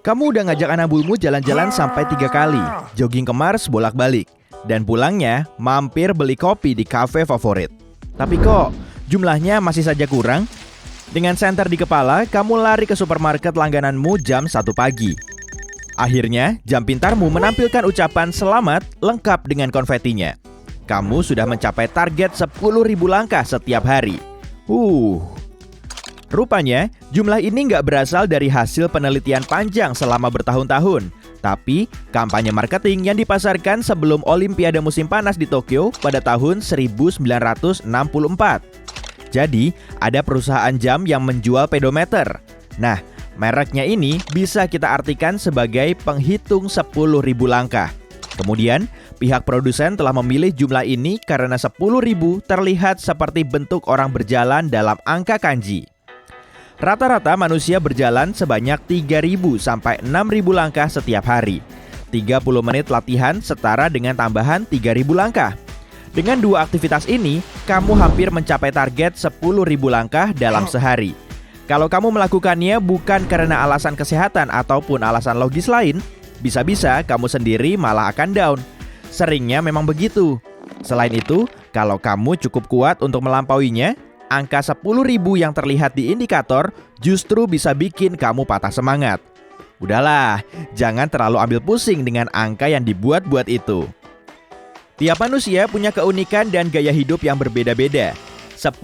Kamu udah ngajak anak bulmu jalan-jalan sampai 3 kali, jogging ke Mars bolak-balik, dan pulangnya mampir beli kopi di kafe favorit. Tapi kok jumlahnya masih saja kurang? Dengan senter di kepala, kamu lari ke supermarket langgananmu jam 1 pagi. Akhirnya, jam pintarmu menampilkan ucapan selamat lengkap dengan konfetinya. Kamu sudah mencapai target 10.000 langkah setiap hari. Rupanya, jumlah ini nggak berasal dari hasil penelitian panjang selama bertahun-tahun, tapi kampanye marketing yang dipasarkan sebelum Olimpiade musim panas di Tokyo pada tahun 1964. Jadi, ada perusahaan jam yang menjual pedometer. Nah, mereknya ini bisa kita artikan sebagai penghitung 10.000 langkah. Kemudian, pihak produsen telah memilih jumlah ini karena 10.000 terlihat seperti bentuk orang berjalan dalam angka kanji. Rata-rata manusia berjalan sebanyak 3.000 sampai 6.000 langkah setiap hari. 30 menit latihan setara dengan tambahan 3.000 langkah. Dengan dua aktivitas ini, kamu hampir mencapai target 10.000 langkah dalam sehari. Kalau kamu melakukannya bukan karena alasan kesehatan ataupun alasan logis lain, bisa-bisa kamu sendiri malah akan down. Seringnya memang begitu. Selain itu, kalau kamu cukup kuat untuk melampauinya, angka 10.000 yang terlihat di indikator justru bisa bikin kamu patah semangat. Udahlah, jangan terlalu ambil pusing dengan angka yang dibuat-buat itu. Tiap manusia punya keunikan dan gaya hidup yang berbeda-beda. 10.000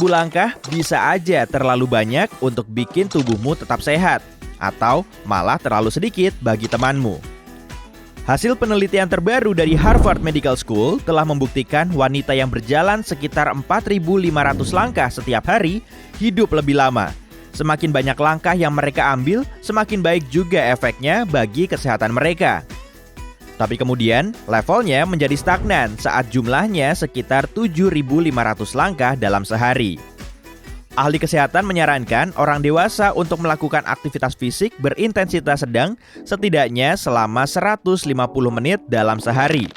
langkah bisa aja terlalu banyak untuk bikin tubuhmu tetap sehat, atau malah terlalu sedikit bagi temanmu. Hasil penelitian terbaru dari Harvard Medical School telah membuktikan wanita yang berjalan sekitar 4.500 langkah setiap hari hidup lebih lama. Semakin banyak langkah yang mereka ambil, semakin baik juga efeknya bagi kesehatan mereka. Tapi kemudian, levelnya menjadi stagnan saat jumlahnya sekitar 7.500 langkah dalam sehari. Ahli kesehatan menyarankan orang dewasa untuk melakukan aktivitas fisik berintensitas sedang setidaknya selama 150 menit dalam sehari.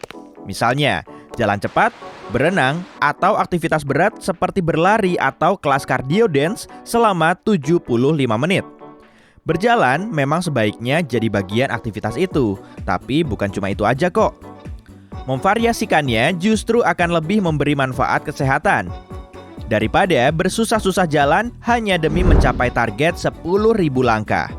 Misalnya, jalan cepat, berenang, atau aktivitas berat seperti berlari atau kelas cardio dance selama 75 menit. Berjalan memang sebaiknya jadi bagian aktivitas itu, tapi bukan cuma itu aja kok. Memvariasikannya justru akan lebih memberi manfaat kesehatan daripada bersusah-susah jalan hanya demi mencapai target 10.000 langkah.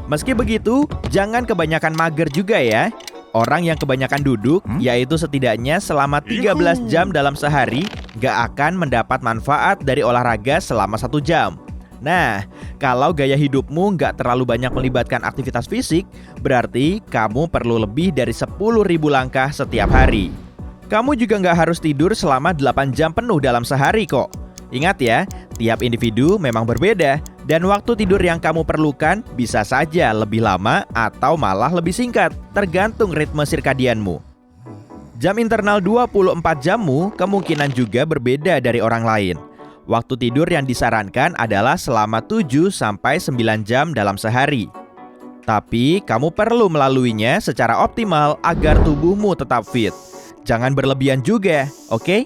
Meski begitu, jangan kebanyakan mager juga ya. Orang yang kebanyakan duduk, yaitu setidaknya selama 13 jam dalam sehari, gak akan mendapat manfaat dari olahraga selama 1 jam. Nah, kalau gaya hidupmu gak terlalu banyak melibatkan aktivitas fisik, berarti kamu perlu lebih dari 10.000 langkah setiap hari. Kamu juga nggak harus tidur selama 8 jam penuh dalam sehari kok. Ingat ya, tiap individu memang berbeda, dan waktu tidur yang kamu perlukan bisa saja lebih lama atau malah lebih singkat, tergantung ritme sirkadianmu. Jam internal 24 jammu kemungkinan juga berbeda dari orang lain. Waktu tidur yang disarankan adalah selama 7-9 jam dalam sehari. Tapi kamu perlu melaluinya secara optimal agar tubuhmu tetap fit. Jangan berlebihan juga, oke?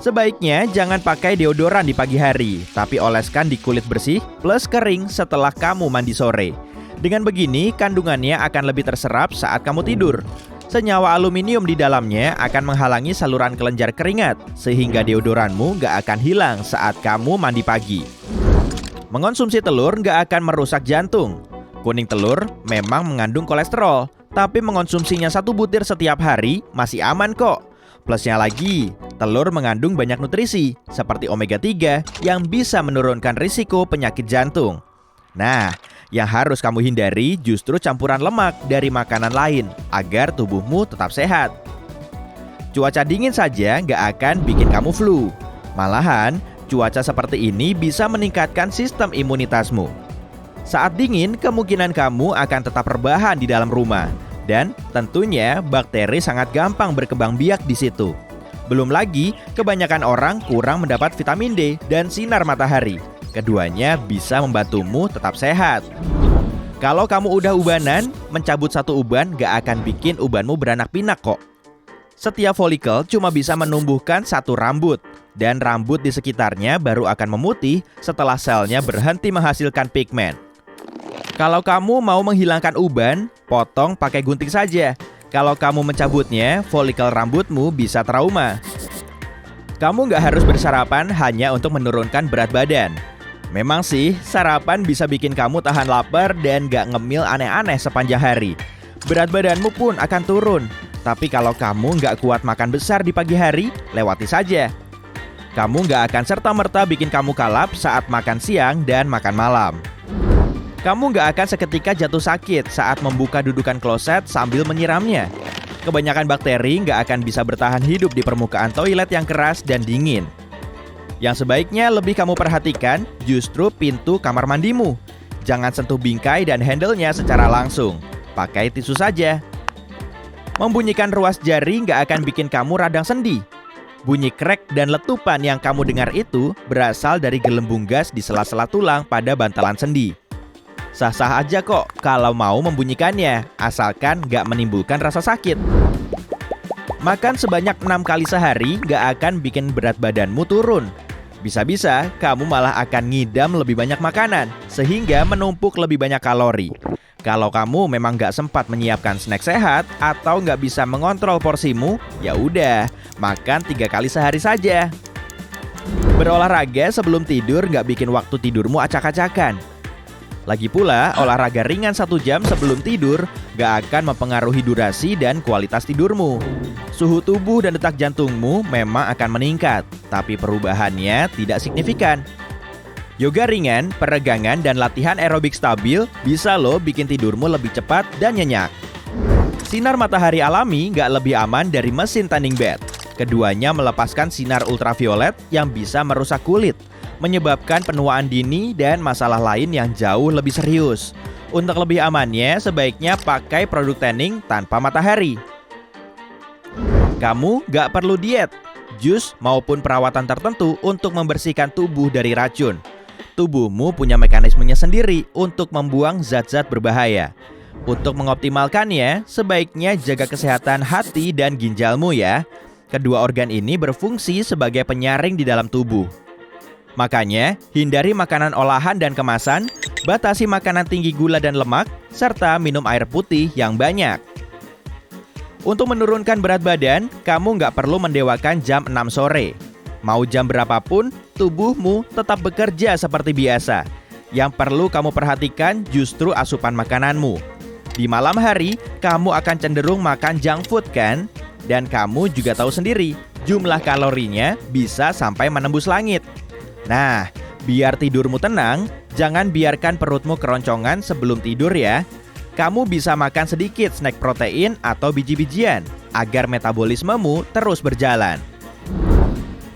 Sebaiknya jangan pakai deodoran di pagi hari, tapi oleskan di kulit bersih plus kering setelah kamu mandi sore. Dengan begini, kandungannya akan lebih terserap saat kamu tidur. Senyawa aluminium di dalamnya akan menghalangi saluran kelenjar keringat, sehingga deodoranmu nggak akan hilang saat kamu mandi pagi. Mengonsumsi telur nggak akan merusak jantung. Kuning telur memang mengandung kolesterol, tapi mengonsumsinya 1 butir setiap hari masih aman kok. Plusnya lagi, telur mengandung banyak nutrisi seperti omega 3 yang bisa menurunkan risiko penyakit jantung. Nah, yang harus kamu hindari justru campuran lemak dari makanan lain agar tubuhmu tetap sehat. Cuaca dingin saja nggak akan bikin kamu flu. Malahan, cuaca seperti ini bisa meningkatkan sistem imunitasmu. Saat dingin, kemungkinan kamu akan tetap rebahan di dalam rumah. Dan tentunya bakteri sangat gampang berkembang biak di situ. Belum lagi, kebanyakan orang kurang mendapat vitamin D dan sinar matahari. Keduanya bisa membantumu tetap sehat. Kalau kamu udah ubanan, mencabut 1 uban gak akan bikin ubanmu beranak pinak kok. Setiap folikel cuma bisa menumbuhkan 1 rambut. Dan rambut di sekitarnya baru akan memutih setelah selnya berhenti menghasilkan pigmen. Kalau kamu mau menghilangkan uban, potong pakai gunting saja. Kalau kamu mencabutnya, folikel rambutmu bisa trauma. Kamu nggak harus bersarapan hanya untuk menurunkan berat badan. Memang sih, sarapan bisa bikin kamu tahan lapar dan nggak ngemil aneh-aneh sepanjang hari. Berat badanmu pun akan turun. Tapi kalau kamu nggak kuat makan besar di pagi hari, lewati saja. Kamu nggak akan serta-merta bikin kamu kalap saat makan siang dan makan malam. Kamu nggak akan seketika jatuh sakit saat membuka dudukan kloset sambil menyiramnya. Kebanyakan bakteri nggak akan bisa bertahan hidup di permukaan toilet yang keras dan dingin. Yang sebaiknya lebih kamu perhatikan justru pintu kamar mandimu. Jangan sentuh bingkai dan handle-nya secara langsung. Pakai tisu saja. Membunyikan ruas jari nggak akan bikin kamu radang sendi. Bunyi krek dan letupan yang kamu dengar itu berasal dari gelembung gas di sela-sela tulang pada bantalan sendi. Sah-sah aja kok kalau mau membunyikannya, asalkan nggak menimbulkan rasa sakit. Makan sebanyak 6 kali sehari nggak akan bikin berat badanmu turun. Bisa-bisa kamu malah akan ngidam lebih banyak makanan, sehingga menumpuk lebih banyak kalori. Kalau kamu memang nggak sempat menyiapkan snack sehat atau nggak bisa mengontrol porsimu, ya udah, makan 3 kali sehari saja. Berolahraga sebelum tidur nggak bikin waktu tidurmu acak-acakan. Lagi pula, olahraga ringan 1 jam sebelum tidur gak akan mempengaruhi durasi dan kualitas tidurmu. Suhu tubuh dan detak jantungmu memang akan meningkat, tapi perubahannya tidak signifikan. Yoga ringan, peregangan, dan latihan aerobik stabil bisa loh bikin tidurmu lebih cepat dan nyenyak. Sinar matahari alami gak lebih aman dari mesin tanning bed. Keduanya melepaskan sinar ultraviolet yang bisa merusak kulit, menyebabkan penuaan dini dan masalah lain yang jauh lebih serius. Untuk lebih amannya, sebaiknya pakai produk tanning tanpa matahari. Kamu gak perlu diet, jus maupun perawatan tertentu untuk membersihkan tubuh dari racun. Tubuhmu punya mekanismenya sendiri untuk membuang zat-zat berbahaya. Untuk mengoptimalkannya, sebaiknya jaga kesehatan hati dan ginjalmu ya. Kedua organ ini berfungsi sebagai penyaring di dalam tubuh. Makanya, hindari makanan olahan dan kemasan, batasi makanan tinggi gula dan lemak, serta minum air putih yang banyak. Untuk menurunkan berat badan, kamu nggak perlu mendewakan jam 6 sore. Mau jam berapapun, tubuhmu tetap bekerja seperti biasa. Yang perlu kamu perhatikan justru asupan makananmu. Di malam hari, kamu akan cenderung makan junk food kan? Dan kamu juga tahu sendiri, jumlah kalorinya bisa sampai menembus langit. Nah, biar tidurmu tenang, jangan biarkan perutmu keroncongan sebelum tidur ya. Kamu bisa makan sedikit snack protein atau biji-bijian, agar metabolismemu terus berjalan.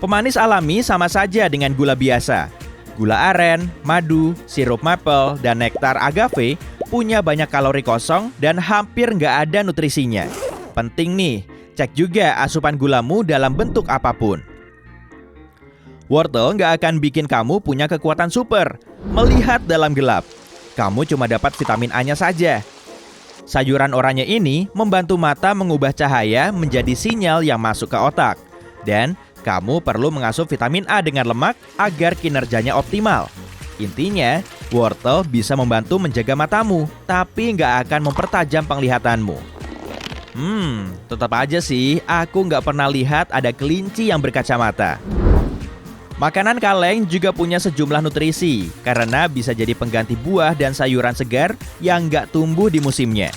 Pemanis alami sama saja dengan gula biasa. Gula aren, madu, sirup maple, dan nektar agave punya banyak kalori kosong dan hampir nggak ada nutrisinya. Penting nih, cek juga asupan gulamu dalam bentuk apapun. Wortel nggak akan bikin kamu punya kekuatan super. Melihat dalam gelap, kamu cuma dapat vitamin A-nya saja. Sayuran oranye ini membantu mata mengubah cahaya menjadi sinyal yang masuk ke otak. Dan kamu perlu mengasup vitamin A dengan lemak agar kinerjanya optimal. Intinya, wortel bisa membantu menjaga matamu, tapi nggak akan mempertajam penglihatanmu. Tetap aja sih, aku nggak pernah lihat ada kelinci yang berkacamata. Makanan kaleng juga punya sejumlah nutrisi, karena bisa jadi pengganti buah dan sayuran segar yang nggak tumbuh di musimnya.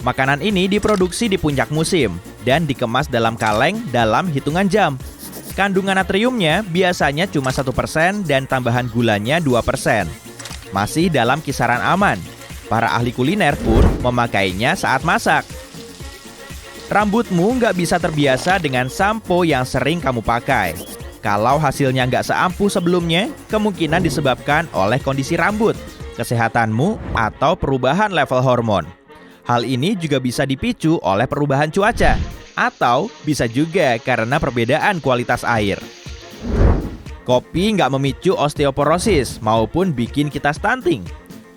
Makanan ini diproduksi di puncak musim, dan dikemas dalam kaleng dalam hitungan jam. Kandungan natriumnya biasanya cuma 1% dan tambahan gulanya 2%. Masih dalam kisaran aman. Para ahli kuliner pun memakainya saat masak. Rambutmu nggak bisa terbiasa dengan sampo yang sering kamu pakai. Kalau hasilnya nggak seampuh sebelumnya, kemungkinan disebabkan oleh kondisi rambut, kesehatanmu, atau perubahan level hormon. Hal ini juga bisa dipicu oleh perubahan cuaca, atau bisa juga karena perbedaan kualitas air. Kopi nggak memicu osteoporosis maupun bikin kita stunting.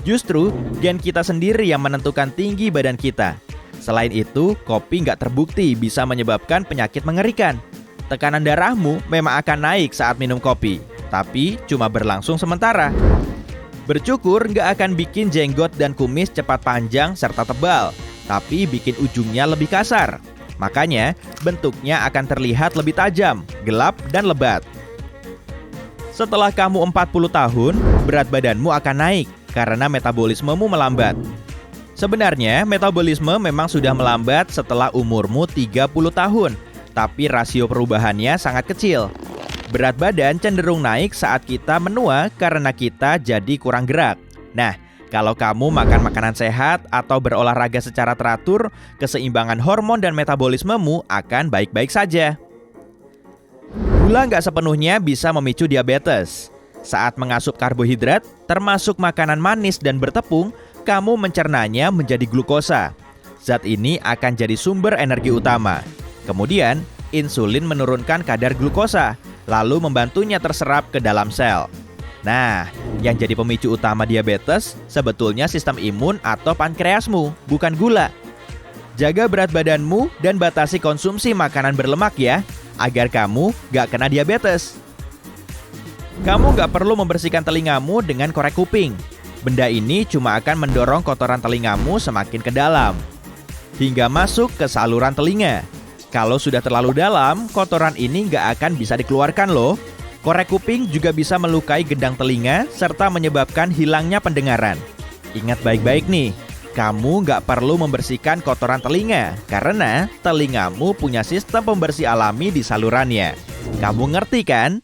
Justru, gen kita sendiri yang menentukan tinggi badan kita. Selain itu, kopi nggak terbukti bisa menyebabkan penyakit mengerikan. Tekanan darahmu memang akan naik saat minum kopi, tapi cuma berlangsung sementara. Bercukur nggak akan bikin jenggot dan kumis cepat panjang serta tebal, tapi bikin ujungnya lebih kasar. Makanya, bentuknya akan terlihat lebih tajam, gelap, dan lebat. Setelah kamu 40 tahun, berat badanmu akan naik karena metabolismemu melambat. Sebenarnya, metabolisme memang sudah melambat setelah umurmu 30 tahun, tapi rasio perubahannya sangat kecil. Berat badan cenderung naik saat kita menua karena kita jadi kurang gerak. Nah, kalau kamu makan makanan sehat atau berolahraga secara teratur, keseimbangan hormon dan metabolismemu akan baik-baik saja. Gula nggak sepenuhnya bisa memicu diabetes. Saat mengasup karbohidrat, termasuk makanan manis dan bertepung, kamu mencernanya menjadi glukosa. Zat ini akan jadi sumber energi utama. Kemudian, insulin menurunkan kadar glukosa, lalu membantunya terserap ke dalam sel. Nah, yang jadi pemicu utama diabetes sebetulnya sistem imun atau pankreasmu, bukan gula. Jaga berat badanmu dan batasi konsumsi makanan berlemak ya, agar kamu gak kena diabetes. Kamu gak perlu membersihkan telingamu dengan korek kuping. Benda ini cuma akan mendorong kotoran telingamu semakin ke dalam, hingga masuk ke saluran telinga. Kalau sudah terlalu dalam, kotoran ini nggak akan bisa dikeluarkan loh. Korek kuping juga bisa melukai gendang telinga serta menyebabkan hilangnya pendengaran. Ingat baik-baik nih, kamu nggak perlu membersihkan kotoran telinga karena telingamu punya sistem pembersih alami di salurannya. Kamu ngerti kan?